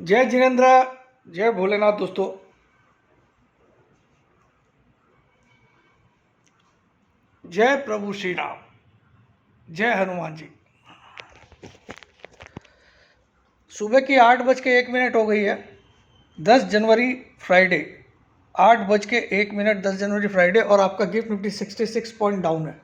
जय जिनेन्द्र, जय भोलेनाथ। दोस्तों, जय प्रभु श्री राम, जय हनुमान जी। सुबह की 8:01 हो गई है। 10 जनवरी फ्राइडे, 8:01, 10 जनवरी फ्राइडे। और आपका गिफ्ट निफ्टी 66 पॉइंट डाउन है।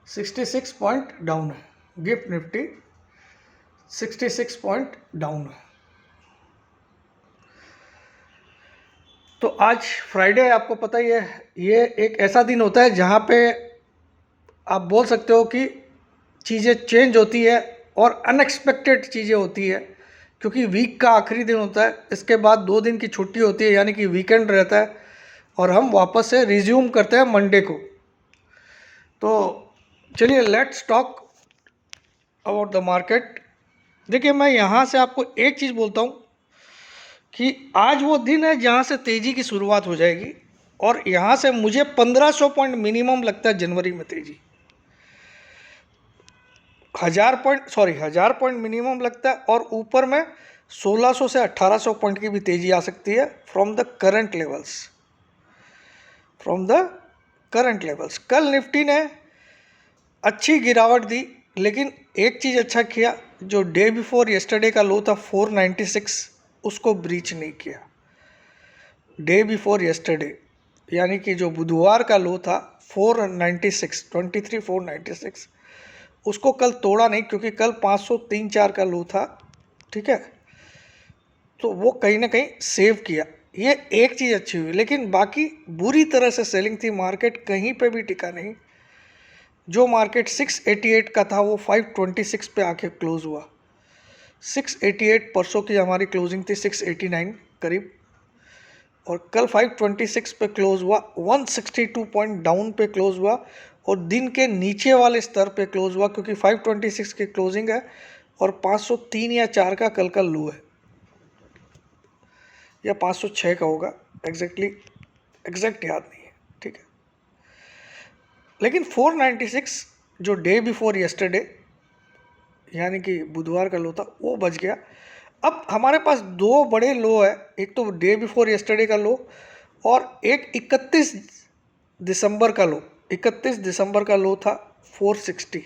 66 पॉइंट डाउन है। गिफ्ट निफ्टी 66 पॉइंट डाउन है। तो आज फ्राइडे, आपको पता ही है, ये एक ऐसा दिन होता है जहाँ पे आप बोल सकते हो कि चीज़ें चेंज होती है और अनएक्सपेक्टेड चीज़ें होती है, क्योंकि वीक का आखिरी दिन होता है। इसके बाद 2 दिन की छुट्टी होती है, यानी कि वीकेंड रहता है, और हम वापस से रिज्यूम करते हैं मंडे को। तो चलिए, let's talk about the market. देखिए, मैं यहाँ से आपको एक चीज़ बोलता हूँ कि आज वो दिन है जहाँ से तेज़ी की शुरुआत हो जाएगी, और यहाँ से मुझे 1500 पॉइंट मिनिमम लगता है जनवरी में तेज़ी। 1000 पॉइंट मिनिमम लगता है, और ऊपर में 1600 से 1800 पॉइंट की भी तेजी आ सकती है फ्रॉम द करंट लेवल्स। कल निफ्टी ने अच्छी गिरावट दी, लेकिन एक चीज़ अच्छा किया, जो डे बिफोर यस्टरडे का लो था 496, उसको ब्रीच नहीं किया। डे बिफोर यस्टरडे यानी कि जो बुधवार का लो था 496, 23,496, उसको कल तोड़ा नहीं, क्योंकि कल 503-4 का लो था। ठीक है, तो वो कहीं ना कहीं सेव किया। ये एक चीज़ अच्छी हुई, लेकिन बाकी बुरी तरह से सेलिंग थी। मार्केट कहीं पे भी टिका नहीं। जो मार्केट 688 का था वो 526 पे आके क्लोज हुआ। 688 परसों की हमारी क्लोजिंग थी 689 करीब, और कल 526 पे क्लोज हुआ। 162 पॉइंट डाउन पे क्लोज हुआ, और दिन के नीचे वाले स्तर पे क्लोज हुआ, क्योंकि 526 की क्लोजिंग है और 503 या 4 का कल का लो है, या 506 का होगा। एग्जैक्ट याद नहीं है। ठीक है, लेकिन 496 जो डे बिफोर यस्टरडे यानी कि बुधवार का लो था, वो बच गया। अब हमारे पास 2 बड़े लो है, एक तो डे बिफोर यस्टरडे का लो, और एक 31 दिसंबर का लो। 31 दिसंबर का लो था 460।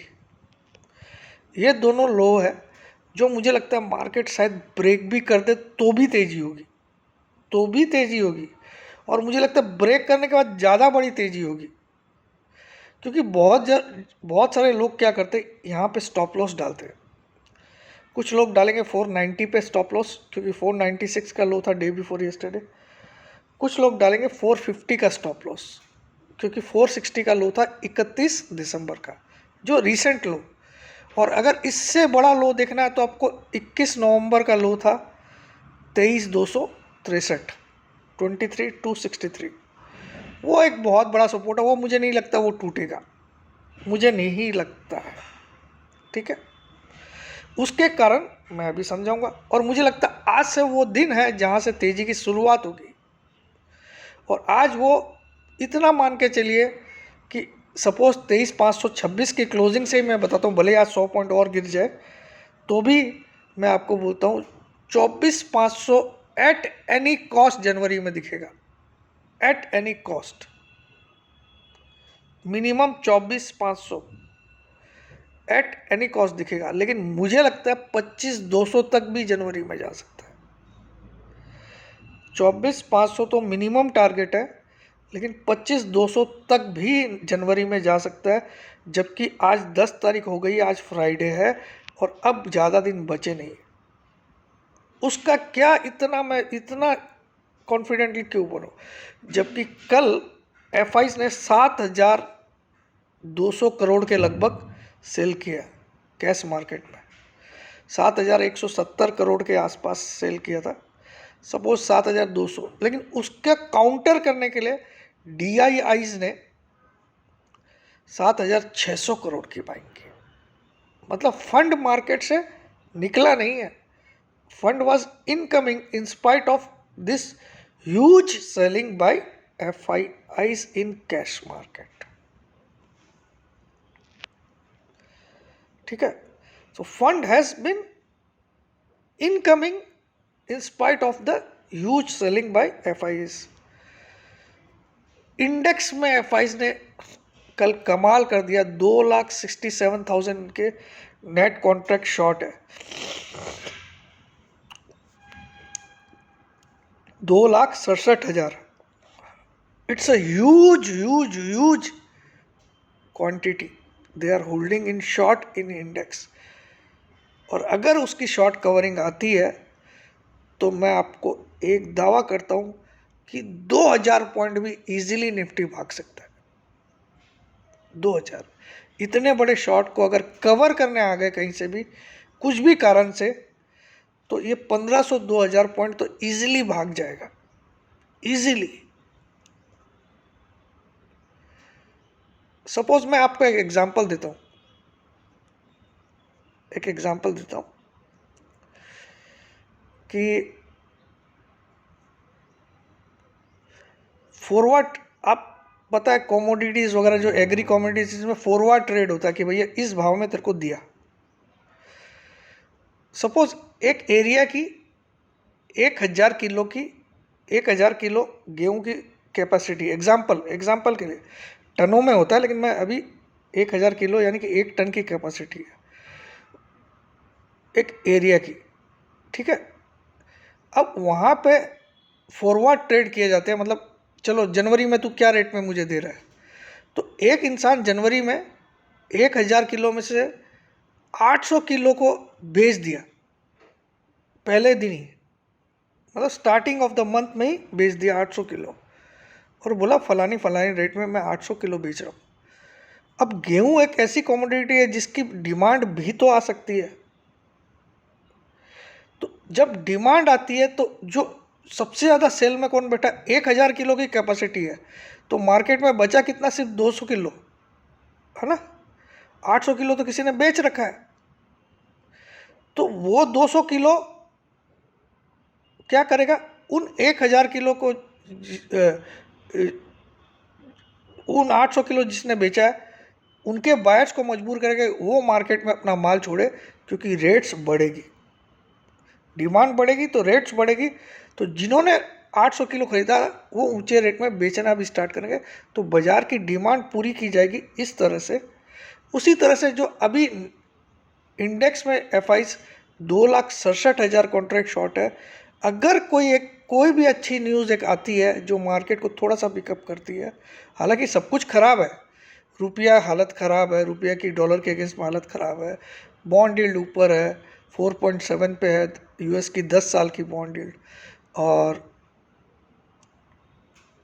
ये दोनों लो है जो मुझे लगता है मार्केट शायद ब्रेक भी कर दे तो भी तेज़ी होगी, और मुझे लगता है ब्रेक करने के बाद ज़्यादा बड़ी तेज़ी होगी, क्योंकि बहुत सारे लोग क्या करते हैं, यहाँ पे स्टॉप लॉस डालते हैं। कुछ लोग डालेंगे 490 पे स्टॉप लॉस, क्योंकि 496 का लो था डे बिफोर यस्टरडे। कुछ लोग डालेंगे 450 का स्टॉप लॉस, क्योंकि 460 का लो था 31 दिसंबर का, जो रीसेंट लो। और अगर इससे बड़ा लो देखना है तो आपको 21 नवंबर का लो था 23,263, 23,263। वो एक बहुत बड़ा सपोर्ट है, वो मुझे नहीं लगता वो टूटेगा, मुझे नहीं लगता है। ठीक है, उसके कारण मैं अभी समझाऊंगा, और मुझे लगता है आज से वो दिन है जहां से तेजी की शुरुआत होगी। और आज वो इतना मान के चलिए कि सपोज 23,526 की क्लोजिंग से ही मैं बताता हूँ, भले आज 100 पॉइंट और गिर जाए तो भी मैं आपको बोलता हूँ 24,500 एट एनी कॉस्ट जनवरी में दिखेगा। At any cost minimum 24,500 at any cost दिखेगा, लेकिन मुझे लगता है 25,200 तक भी जनवरी में जा सकता है। 24,500 तो मिनिमम टारगेट है, लेकिन 25,200 तक भी जनवरी में जा सकता है। जबकि आज 10 तारीख हो गई, आज फ्राइडे है, और अब ज़्यादा दिन बचे नहीं। उसका क्या मैं इतना कॉन्फिडेंटली क्यों बोलूं, जबकि कल एफआईज ने 7,200 करोड़ के लगभग सेल किया कैश मार्केट में। 7,170 करोड़ के आसपास सेल किया था, सपोज 7,200। लेकिन उसका काउंटर करने के लिए डीआईआईज ने 7,600 करोड़ की बाइंग की। मतलब फंड मार्केट से निकला नहीं है, fund was incoming in spite of this huge selling by FIIs in cash market. ठीक है, so fund has been incoming in spite of the huge selling by FIIs. Index में FIIs ने कल कमाल कर दिया, 2,67,000 के नेट कॉन्ट्रैक्ट शॉर्ट है, 2,67,000। It's a huge huge huge quantity they are holding in short in index. और अगर उसकी शॉर्ट कवरिंग आती है तो मैं आपको एक दावा करता हूं कि 2000 पॉइंट भी इजीली निफ्टी भाग सकता है। 2000 इतने बड़े शॉर्ट को अगर कवर करने आ गए कहीं से भी, कुछ भी कारण से, तो ये 1500 2000 पॉइंट तो इजीली भाग जाएगा, इजीली। सपोज मैं आपको एक एग्जांपल देता हूं, कि फॉरवर्ड, आप पता है कमोडिटीज वगैरह जो एग्री कमोडिटीज में फॉरवर्ड ट्रेड होता है कि भैया इस भाव में तेरे को दिया। सपोज एक एरिया की 1000 किलो की 1000 किलो गेहूं की कैपेसिटी, एग्जाम्पल के लिए टनों में होता है, लेकिन मैं अभी 1000 किलो यानी कि 1 टन की कैपेसिटी है एक एरिया की, ठीक है। अब वहाँ पे फॉरवर्ड ट्रेड किए जाते हैं, मतलब चलो जनवरी में तू क्या रेट में मुझे दे रहा है, तो एक इंसान जनवरी में 1000 किलो में से 800 किलो को बेच दिया पहले दिन ही, मतलब स्टार्टिंग ऑफ द मंथ में ही बेच दिया 800 किलो, और बोला फलानी रेट में मैं 800 किलो बेच रहा हूँ। अब गेहूं एक ऐसी कमोडिटी है जिसकी डिमांड भी तो आ सकती है, तो जब डिमांड आती है तो जो सबसे ज़्यादा सेल में कौन बैठा, 1000 किलो की कैपेसिटी है, तो मार्केट में बचा कितना, सिर्फ 200 किलो, है ना। 800 किलो तो किसी ने बेच रखा है, तो वो 200 किलो क्या करेगा, उन 1000 किलो को, उन 800 किलो जिसने बेचा है उनके बायर्स को मजबूर करेगा वो मार्केट में अपना माल छोड़े, क्योंकि रेट्स बढ़ेगी, डिमांड बढ़ेगी तो रेट्स बढ़ेगी, तो जिन्होंने 800 किलो खरीदा वो ऊंचे रेट में बेचना भी स्टार्ट करेंगे, तो बाजार की डिमांड पूरी की जाएगी इस तरह से। उसी तरह से जो अभी इंडेक्स में एफआईज 2,67,000 कॉन्ट्रैक्ट शॉर्ट है, अगर कोई भी अच्छी न्यूज़ एक आती है जो मार्केट को थोड़ा सा पिकअप करती है, हालांकि सब कुछ खराब है, रुपया हालत ख़राब है, रुपया की डॉलर के अगेंस्ट में हालत ख़राब है, बॉन्ड यील्ड ऊपर है 4.7 पे है यूएस की 10 साल की बॉन्ड यील्ड, और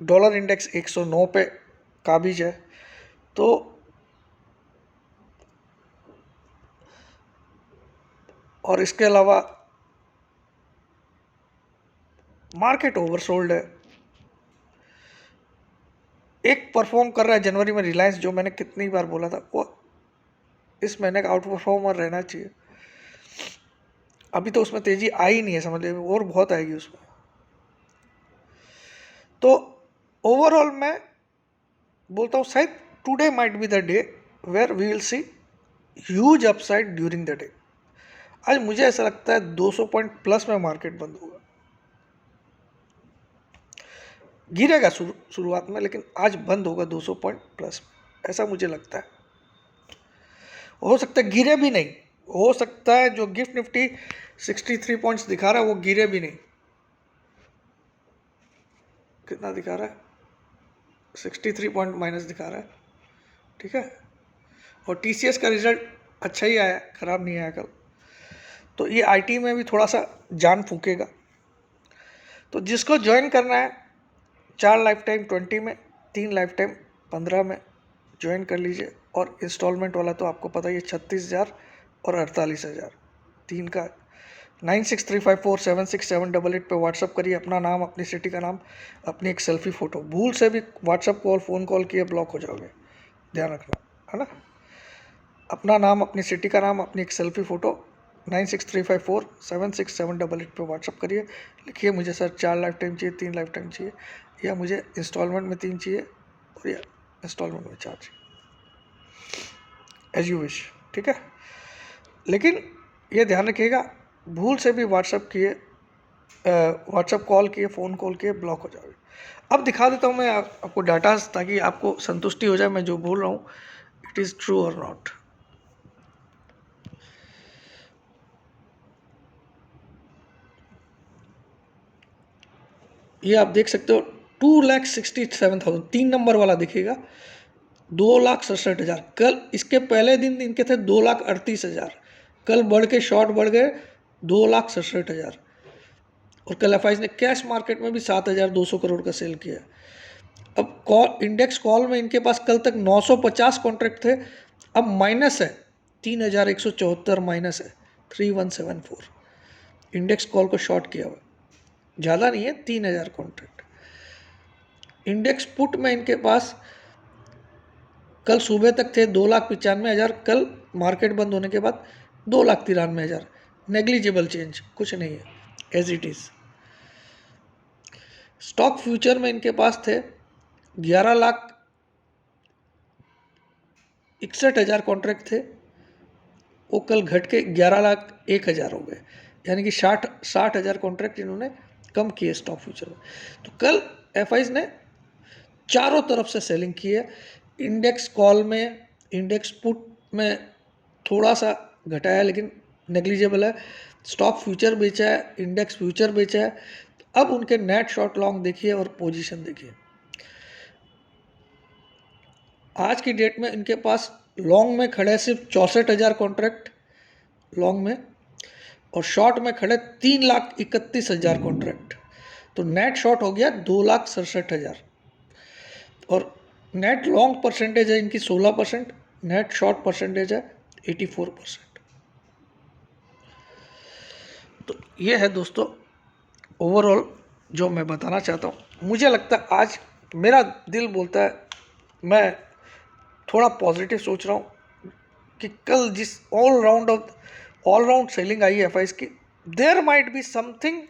डॉलर इंडेक्स 109 पे काबिज है, तो और इसके अलावा मार्केट ओवरसोल्ड है। एक परफॉर्म कर रहा है जनवरी में रिलायंस, जो मैंने कितनी बार बोला था, वो इस महीने का आउट परफॉर्मर रहना चाहिए। अभी तो उसमें तेजी आई नहीं है, समझ लीजिए, और बहुत आएगी उसमें। तो ओवरऑल मैं बोलता हूँ शायद today might be the day where we will see huge upside during the day. आज मुझे ऐसा लगता है 200 पॉइंट प्लस में मार्केट बंद होगा, गिरेगा शुरुआत में, लेकिन आज बंद होगा 200 पॉइंट प्लस में, ऐसा मुझे लगता है। हो सकता है गिरे भी नहीं, हो सकता है जो गिफ्ट निफ्टी 63 पॉइंट्स दिखा रहा है वो गिरे भी नहीं। कितना दिखा रहा है, 63 पॉइंट माइनस दिखा रहा है, ठीक है। और टीसीएस का रिजल्ट अच्छा ही आया, ख़राब नहीं आया कल, तो ये आईटी में भी थोड़ा सा जान फूकेगा। तो जिसको ज्वाइन करना है 4 लाइफ टाइम 20 में, 3 लाइफ टाइम 15 में ज्वाइन कर लीजिए। और इंस्टॉलमेंट वाला तो आपको पता ही है 36,000 और 48,000, 3 का। 9635476788 पे व्हाट्सअप करिए, अपना नाम, अपनी सिटी का नाम, अपनी एक सेल्फी फ़ोटो। भूल से भी व्हाट्सअप कॉल फ़ोन कॉल किए ब्लॉक हो जाओगे, ध्यान रखना, है ना। अपना नाम, अपनी सिटी का नाम, अपनी एक सेल्फी फ़ोटो 9635476788 पे व्हाट्सअप करिए। लिखिए मुझे सर 4 लाइफ टाइम चाहिए, 3 लाइफ टाइम चाहिए, या मुझे इंस्टॉलमेंट में 3 चाहिए, और या इंस्टॉलमेंट में 4 चाहिए, एज यू विश, ठीक है। लेकिन ये ध्यान रखिएगा, भूल से भी व्हाट्सअप किए व्हाट्सएप कॉल किए, फ़ोन कॉल किए, ब्लॉक हो जाओगे। अब दिखा देता हूँ मैं आपको डाटा, ताकि आपको संतुष्टि हो जाए मैं जो बोल रहा हूँ इट इज़ ट्रू और नॉट। ये आप देख सकते हो 2,67,000, 3 नंबर वाला दिखेगा 2,67,000। कल इसके पहले दिन इनके थे 2,38,000। कल बढ़ के शॉर्ट बढ़ गए 2,67,000। और कल एफआईज ने कैश मार्केट में भी 7,200 करोड़ का सेल किया। अब कॉल, इंडेक्स कॉल में इनके पास कल तक 950 कॉन्ट्रैक्ट थे, अब माइनस है 3,174 माइनस है 3,174। इंडेक्स कॉल को शॉर्ट किया हुआ, ज़्यादा नहीं है 3,000 कॉन्ट्रैक्ट। इंडेक्स पुट में इनके पास कल सुबह तक थे 2,95,000, कल मार्केट बंद होने के बाद 2,93,000। नेग्लिजिबल चेंज, कुछ नहीं है, as it is. Stock future में इनके पास थे 11,61,000 कॉन्ट्रैक्ट थे, वो कल घट के 11,01,000 हो गए, यानी कि 60,000 कॉन्ट्रैक्ट इन्होंने कम किए स्टॉक फ्यूचर में। तो कल एफआईज ने चारों तरफ से सेलिंग की है। इंडेक्स कॉल में, इंडेक्स पुट में थोड़ा सा घटाया लेकिन नेग्लिजिबल है। स्टॉक फ्यूचर बेचा है, इंडेक्स फ्यूचर बेचा है। अब उनके नेट शॉर्ट लॉन्ग देखिए और पोजीशन देखिए। आज की डेट में इनके पास लॉन्ग में खड़े सिर्फ 64,000 कॉन्ट्रैक्ट लॉन्ग में, और शॉर्ट में खड़े 3,31,000 कॉन्ट्रैक्ट। तो नेट शॉर्ट हो गया 2,67,000। और नेट लॉन्ग परसेंटेज है इनकी 16%, नेट शॉर्ट परसेंटेज है 84%। तो ये है दोस्तों ओवरऑल जो मैं बताना चाहता हूँ। मुझे लगता है आज मेरा दिल बोलता है, मैं थोड़ा पॉजिटिव सोच रहा हूँ कि कल जिस ऑल राउंड सेलिंग आई है एफआईज की, there might be something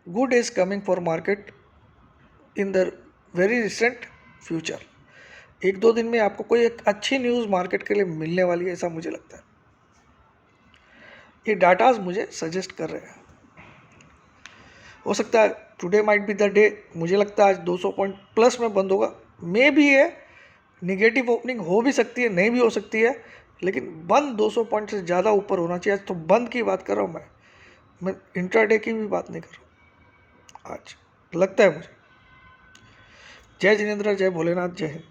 good is coming for market in the very recent future. 1-2 दिन में आपको कोई एक अच्छी न्यूज़ मार्केट के लिए मिलने वाली है, ऐसा मुझे लगता है। ये डाटाज मुझे सजेस्ट कर रहे हैं। हो सकता है today might be the day, मुझे लगता है आज 200 पॉइंट प्लस में बंद होगा। मे भी है निगेटिव ओपनिंग हो भी सकती है, नहीं भी हो सकती है, लेकिन बंद 200 पॉइंट से ज़्यादा ऊपर होना चाहिए। आज तो बंद की बात कर रहा हूँ मैं इंट्राडे की भी बात नहीं कर रहा हूँ आज, लगता है मुझे। जय जिनेंद्र, जय भोलेनाथ, जय हिंद।